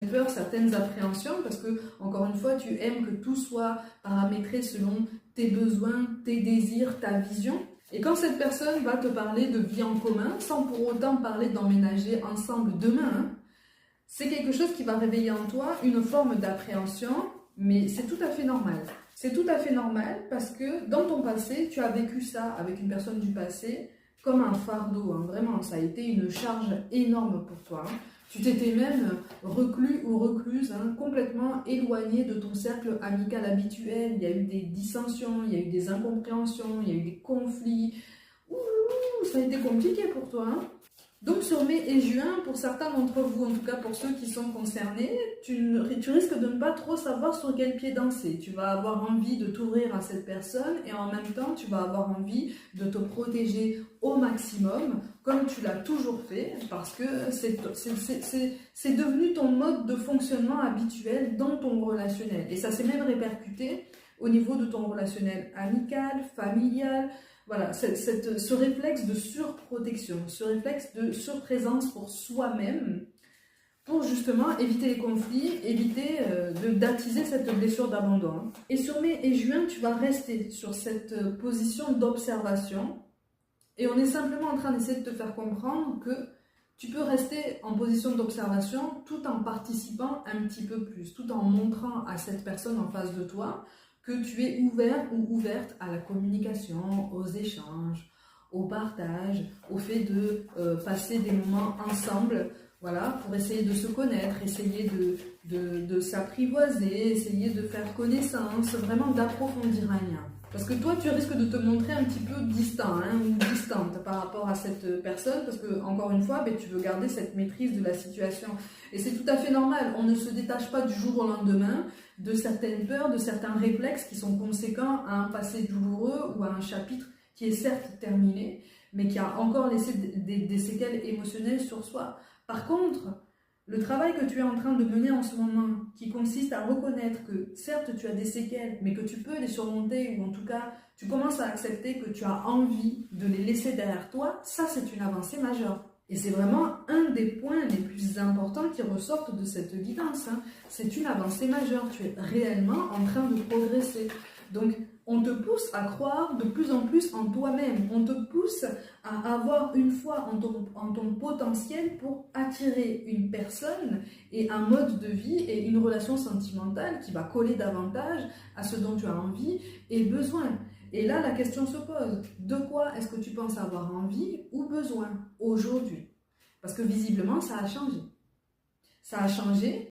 peur, certaines appréhensions, parce que, encore une fois, tu aimes que tout soit paramétré selon tes besoins, tes désirs, ta vision. Et quand cette personne va te parler de vie en commun, sans pour autant parler d'emménager ensemble demain, c'est quelque chose qui va réveiller en toi une forme d'appréhension, mais c'est tout à fait normal. C'est tout à fait normal parce que dans ton passé, tu as vécu ça avec une personne du passé comme un fardeau. Vraiment, ça a été une charge énorme pour toi. Tu t'étais même reclus ou recluse, complètement éloigné de ton cercle amical habituel. Il y a eu des dissensions, il y a eu des incompréhensions, il y a eu des conflits. Ça a été compliqué pour toi. Donc sur mai et juin, pour certains d'entre vous, en tout cas pour ceux qui sont concernés, tu risques de ne pas trop savoir sur quel pied danser. Tu vas avoir envie de t'ouvrir à cette personne et en même temps, tu vas avoir envie de te protéger au maximum, comme tu l'as toujours fait, parce que c'est devenu ton mode de fonctionnement habituel dans ton relationnel. Et ça s'est même répercuté au niveau de ton relationnel amical, familial. Voilà, ce réflexe de surprotection, ce réflexe de surprésence pour soi-même, pour justement éviter les conflits, éviter d'attiser cette blessure d'abandon. Et sur mai et juin, tu vas rester sur cette position d'observation, et on est simplement en train d'essayer de te faire comprendre que tu peux rester en position d'observation tout en participant un petit peu plus, tout en montrant à cette personne en face de toi que tu es ouvert ou ouverte à la communication, aux échanges, au partage, au fait de passer des moments ensemble, voilà, pour essayer de se connaître, essayer de s'apprivoiser, essayer de faire connaissance, vraiment d'approfondir un lien. Parce que toi, tu risques de te montrer un petit peu distant ou distante par rapport à cette personne, parce que, encore une fois, tu veux garder cette maîtrise de la situation. Et c'est tout à fait normal, on ne se détache pas du jour au lendemain de certaines peurs, de certains réflexes qui sont conséquents à un passé douloureux ou à un chapitre qui est certes terminé, mais qui a encore laissé des séquelles émotionnelles sur soi. Par contre, le travail que tu es en train de mener en ce moment, qui consiste à reconnaître que certes tu as des séquelles, mais que tu peux les surmonter, ou en tout cas tu commences à accepter que tu as envie de les laisser derrière toi, ça c'est une avancée majeure. Et c'est vraiment un des points les plus importants qui ressortent de cette guidance. C'est une avancée majeure, tu es réellement en train de progresser. Donc, on te pousse à croire de plus en plus en toi-même. On te pousse à avoir une foi en ton potentiel pour attirer une personne et un mode de vie et une relation sentimentale qui va coller davantage à ce dont tu as envie et besoin. Et là, la question se pose, de quoi est-ce que tu penses avoir envie ou besoin aujourd'hui? Parce que visiblement, ça a changé. Ça a changé.